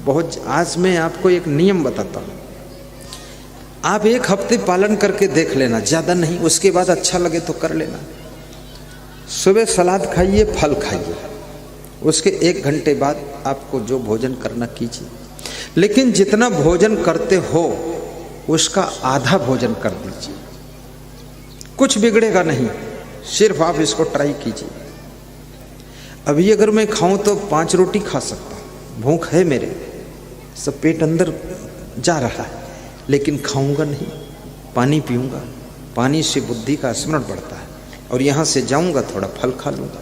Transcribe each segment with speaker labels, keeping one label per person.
Speaker 1: बहुत। आज मैं आपको एक नियम बताता हूँ, आप 1 हफ्ते पालन करके देख लेना, ज़्यादा नहीं, उसके बाद अच्छा लगे तो कर लेना। सुबह सलाद खाइए, फल खाइए, उसके 1 घंटे बाद आपको जो भोजन करना कीजिए, लेकिन जितना भोजन करते हो उसका आधा भोजन कर दीजिए, कुछ बिगड़ेगा नहीं, सिर्फ आप इसको ट्राई कीजिए। अभी अगर मैं खाऊं तो 5 रोटी खा सकता हूं, भूख है मेरे, सब पेट अंदर जा रहा है, लेकिन खाऊंगा नहीं, पानी पीऊंगा, पानी से बुद्धि का स्मरण बढ़ता है, और यहाँ से जाऊंगा थोड़ा फल खा लूंगा।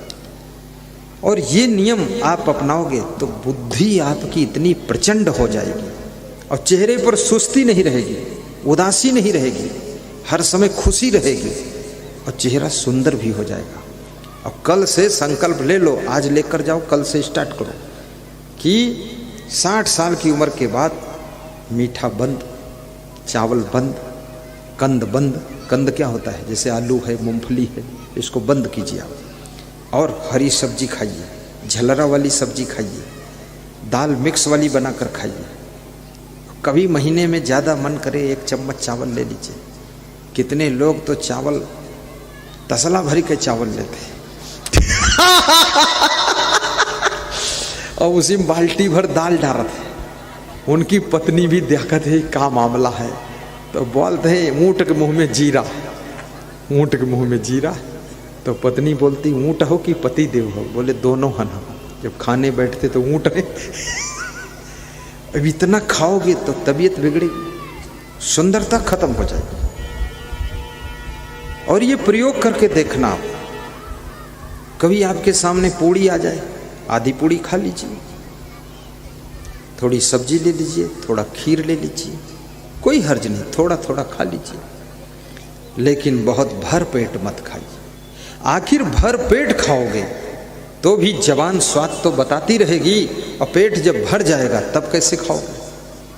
Speaker 1: और ये नियम आप अपनाओगे तो बुद्धि आपकी इतनी प्रचंड हो जाएगी, और चेहरे पर सुस्ती नहीं रहेगी, उदासी नहीं रहेगी, हर समय खुशी रहेगी, और चेहरा सुंदर भी हो जाएगा। और कल से संकल्प ले लो, आज लेकर जाओ, कल से स्टार्ट करो कि 60 साल की उम्र के बाद मीठा बंद, चावल बंद, कंद बंद। कंद क्या होता है? जैसे आलू है, मूंगफली है, इसको बंद कीजिए आप, और हरी सब्जी खाइए, झलरा वाली सब्जी खाइए, दाल मिक्स वाली बनाकर खाइए। कभी महीने में ज़्यादा मन करे 1 चम्मच चावल ले लीजिए। कितने लोग तो चावल तसला भरी के चावल लेते और उसी में बाल्टी भर दाल डालते हैं। उनकी पत्नी भी देखत है क्या मामला है, तो बोलते हैं ऊँट के मुंह में जीरा, ऊँट के मुंह में जीरा। तो पत्नी बोलती ऊँट हो कि पति देव हो? बोले दोनों हन हो। जब खाने बैठते तो ऊँट है। अब इतना खाओगे तो तबीयत बिगड़ेगी, सुंदरता खत्म हो जाएगी। और ये प्रयोग करके देखना आप, कभी आपके सामने पूड़ी आ जाए, आधी पूड़ी खा लीजिए, थोड़ी सब्जी ले लीजिए, थोड़ा खीर ले लीजिए, कोई हर्ज नहीं, थोड़ा थोड़ा खा लीजिए, लेकिन बहुत भर पेट मत खाइए। आखिर भर पेट खाओगे तो भी जबान स्वाद तो बताती रहेगी, और पेट जब भर जाएगा तब कैसे खाओगे?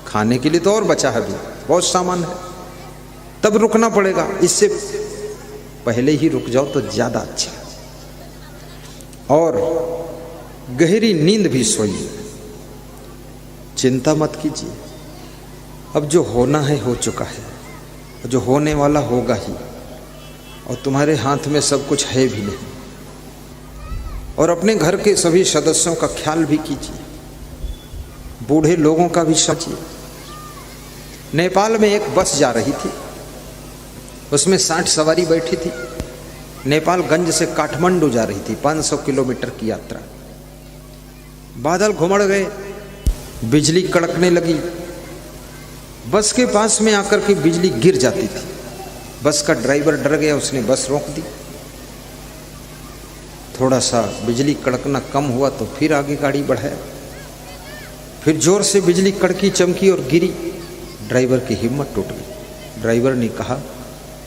Speaker 1: खाने के लिए तो और बचा है, भी बहुत सामान है, तब रुकना पड़ेगा। इससे पहले ही रुक जाओ तो ज़्यादा अच्छा है। और गहरी नींद भी सोइए, चिंता मत कीजिए। अब जो होना है हो चुका है, जो होने वाला होगा ही, और तुम्हारे हाथ में सब कुछ है भी नहीं। और अपने घर के सभी सदस्यों का ख्याल भी कीजिए, बूढ़े लोगों का भी सोचिए। नेपाल में एक बस जा रही थी, उसमें 60 सवारी बैठी थी, नेपालगंज से काठमांडू जा रही थी, 500 किलोमीटर की यात्रा। बादल घुमड़ गए, बिजली कड़कने लगी, बस के पास में आकर के बिजली गिर जाती थी। बस का ड्राइवर डर गया, उसने बस रोक दी। थोड़ा सा बिजली कड़कना कम हुआ तो फिर आगे गाड़ी बढ़ाया, फिर जोर से बिजली कड़की, चमकी और गिरी। ड्राइवर की हिम्मत टूट गई। ड्राइवर ने कहा,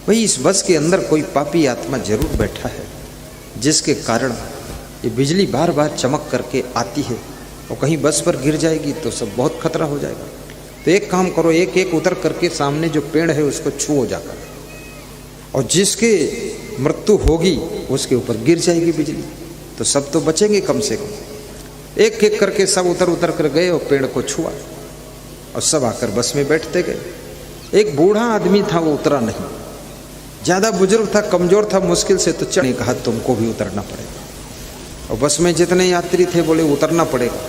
Speaker 1: भाई इस बस के अंदर कोई पापी आत्मा जरूर बैठा है, जिसके कारण ये बिजली बार बार चमक करके आती है, और कहीं बस पर गिर जाएगी तो सब बहुत खतरा हो जाएगा। तो एक काम करो, एक एक उतर करके सामने जो पेड़ है उसको छुओ जाकर, और जिसके मृत्यु होगी उसके ऊपर गिर जाएगी बिजली, तो सब तो बचेंगे कम से कम। एक एक करके सब उतर उतर कर गए और पेड़ को छुआ, और सब आकर बस में बैठते गए। एक बूढ़ा आदमी था, वो उतरा नहीं, ज़्यादा बुजुर्ग था, कमज़ोर था, मुश्किल से तो चढ़ने कहा तुमको भी उतरना पड़ेगा। और बस में जितने यात्री थे बोले उतरना पड़ेगा,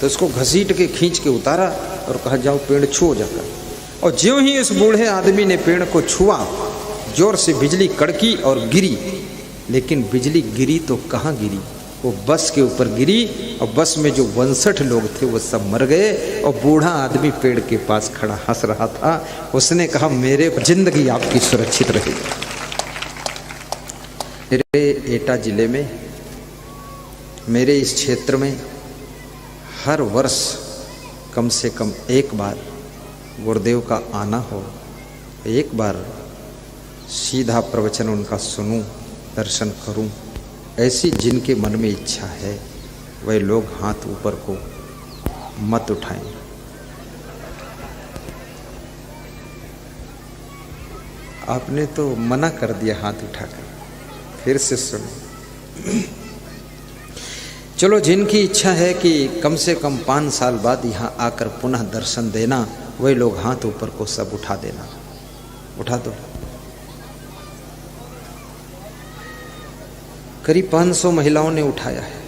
Speaker 1: तो उसको घसीट के खींच के उतारा और कहा जाओ पेड़ छुओ जाकर। और ज्यों ही इस बूढ़े आदमी ने पेड़ को छुआ, जोर से बिजली कड़की और गिरी। लेकिन बिजली गिरी तो कहाँ गिरी, वो बस के ऊपर गिरी, और बस में जो 62 लोग थे वो सब मर गए। और बूढ़ा आदमी पेड़ के पास खड़ा हंस रहा था। उसने कहा मेरे जिंदगी आपकी सुरक्षित रहेगी। मेरे एटा जिले में, मेरे इस क्षेत्र में हर वर्ष कम से कम एक बार गुरुदेव का आना हो, एक बार सीधा प्रवचन उनका सुनूं, दर्शन करूं। ऐसी जिनके मन में इच्छा है वह लोग हाथ ऊपर को मत उठाएं। आपने तो मना कर दिया हाथ उठाकर, फिर से सुनो। चलो, जिनकी इच्छा है कि कम से कम 5 साल बाद यहाँ आकर पुनः दर्शन देना, वही लोग हाथ ऊपर को सब उठा देना। उठा दो। करीब 500 महिलाओं ने उठाया है,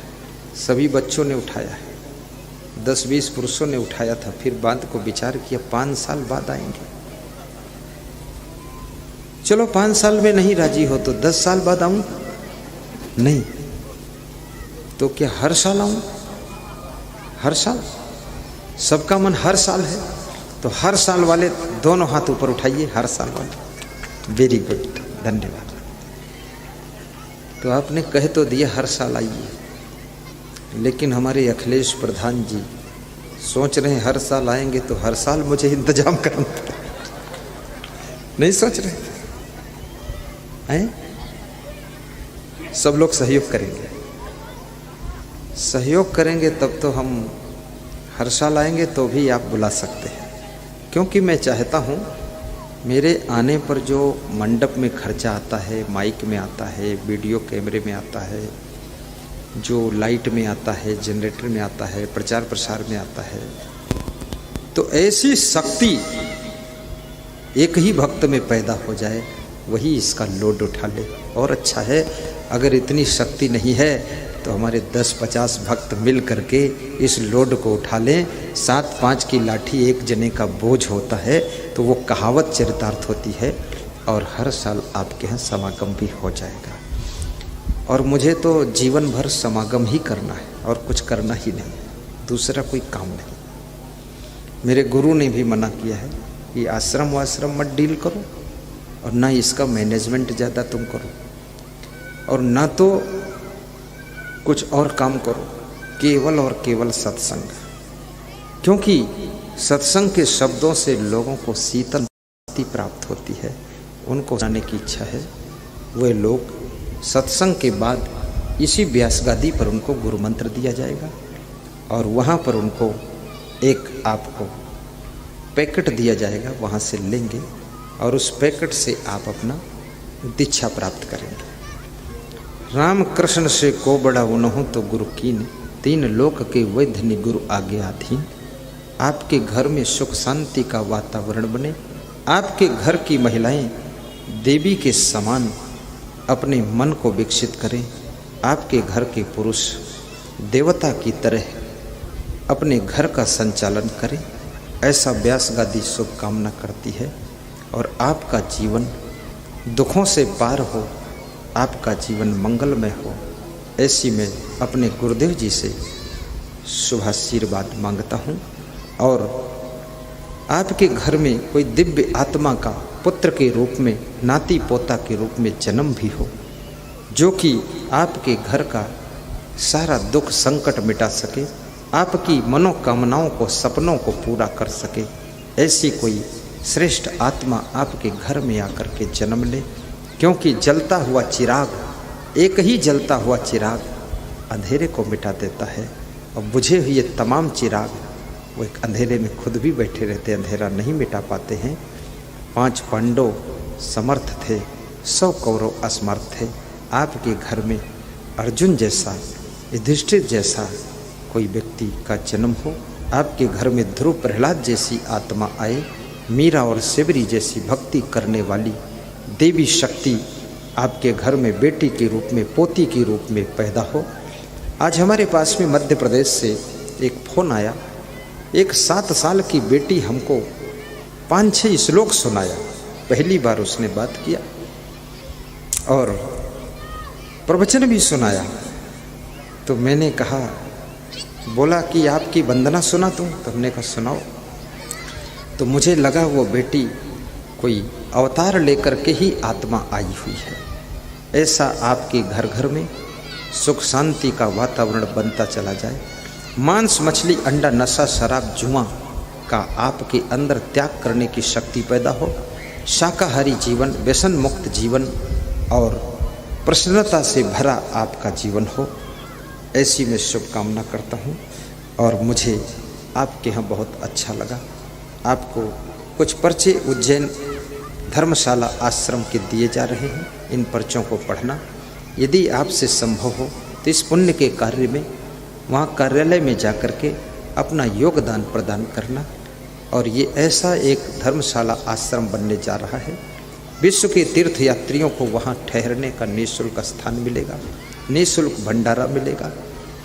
Speaker 1: सभी बच्चों ने उठाया है, 10-20 पुरुषों ने उठाया था। फिर बात को विचार किया 5 साल बाद आएंगे। चलो 5 साल में नहीं राजी हो तो 10 साल बाद आऊं? नहीं तो क्या हर साल आऊं? हर साल? सबका मन हर साल है, तो हर साल वाले दोनों हाथ ऊपर उठाइए। हर साल वाले, वेरी गुड, धन्यवाद। तो आपने कह तो दिया हर साल आइए, लेकिन हमारे अखिलेश प्रधान जी सोच रहे हैं हर साल आएंगे तो हर साल मुझे इंतजाम करना पड़ेगा। नहीं सोच रहे हैं? सब लोग सहयोग करेंगे, सहयोग करेंगे तब तो हम हर साल आएंगे, तो भी आप बुला सकते हैं। क्योंकि मैं चाहता हूँ मेरे आने पर जो मंडप में खर्चा आता है, माइक में आता है, वीडियो कैमरे में आता है, जो लाइट में आता है, जनरेटर में आता है, प्रचार प्रसार में आता है, तो ऐसी शक्ति एक ही भक्त में पैदा हो जाए, वही इसका लोड उठा ले। और अच्छा है, अगर इतनी शक्ति नहीं है तो हमारे 10-50 भक्त मिल करके इस लोड को उठा लें। 7-5 की लाठी एक जने का बोझ होता है, तो वो कहावत चरितार्थ होती है, और हर साल आपके यहाँ समागम भी हो जाएगा। और मुझे तो जीवन भर समागम ही करना है, और कुछ करना ही नहीं, दूसरा कोई काम नहीं। मेरे गुरु ने भी मना किया है कि आश्रम वाश्रम मत डील करो, और ना इसका मैनेजमेंट ज़्यादा तुम करो, और ना तो कुछ और काम करो, केवल और केवल सत्संग। क्योंकि सत्संग के शब्दों से लोगों को शीतलता प्राप्त होती है, उनको जाने की इच्छा है। वे लोग सत्संग के बाद इसी व्यासगादी पर उनको गुरु मंत्र दिया जाएगा, और वहाँ पर उनको एक आपको पैकेट दिया जाएगा, वहाँ से लेंगे, और उस पैकेट से आप अपना दीक्षा प्राप्त करेंगे। राम कृष्ण से को बड़ा उन्हों तो गुरु कीन, 3 लोक के वैधनि गुरु आगे अधीन। आपके घर में सुख शांति का वातावरण बने, आपके घर की महिलाएं देवी के समान अपने मन को विकसित करें, आपके घर के पुरुष देवता की तरह अपने घर का संचालन करें, ऐसा व्यासगादी शुभकामना करती है। और आपका जीवन दुखों से पार हो, आपका जीवन मंगलमय हो, ऐसी मैं अपने गुरुदेव जी से शुभ आशीर्वाद मांगता हूँ। और आपके घर में कोई दिव्य आत्मा का पुत्र के रूप में, नाती पोता के रूप में जन्म भी हो, जो कि आपके घर का सारा दुख संकट मिटा सके, आपकी मनोकामनाओं को, सपनों को पूरा कर सके, ऐसी कोई श्रेष्ठ आत्मा आपके घर में आकर के जन्म ले। क्योंकि जलता हुआ चिराग, एक ही जलता हुआ चिराग अंधेरे को मिटा देता है, और बुझे हुए तमाम चिराग वो एक अंधेरे में खुद भी बैठे रहते, अंधेरा नहीं मिटा पाते हैं। 5 पांडव समर्थ थे, 100 कौरव असमर्थ थे। आपके घर में अर्जुन जैसा, युधिष्ठिर जैसा कोई व्यक्ति का जन्म हो, आपके घर में ध्रुव प्रहलाद जैसी आत्मा आए, मीरा और सेवरी जैसी भक्ति करने वाली देवी शक्ति आपके घर में बेटी के रूप में, पोती के रूप में पैदा हो। आज हमारे पास में मध्य प्रदेश से एक फ़ोन आया, एक 7 साल की बेटी हमको 5-6 श्लोक सुनाया। पहली बार उसने बात किया और प्रवचन भी सुनाया। तो मैंने कहा, बोला कि आपकी वंदना सुना दूँ? तो हमने कहा सुनाओ। तो मुझे लगा वो बेटी कोई अवतार लेकर के ही आत्मा आई हुई है। ऐसा आपके घर घर में सुख शांति का वातावरण बनता चला जाए। मांस, मछली, अंडा, नशा, शराब, जुआ का आपके अंदर त्याग करने की शक्ति पैदा हो। शाकाहारी जीवन, व्यसन मुक्त जीवन और प्रसन्नता से भरा आपका जीवन हो, ऐसी मैं शुभकामना करता हूँ। और मुझे आपके यहाँ बहुत अच्छा लगा। आपको कुछ पर्चे उज्जैन धर्मशाला आश्रम के दिए जा रहे हैं, इन पर्चों को पढ़ना। यदि आपसे संभव हो तो इस पुण्य के कार्य में वहाँ कार्यालय में जाकर के अपना योगदान प्रदान करना। और ये ऐसा एक धर्मशाला आश्रम बनने जा रहा है। विश्व के तीर्थयात्रियों को वहाँ ठहरने का निःशुल्क स्थान मिलेगा, निःशुल्क भंडारा मिलेगा।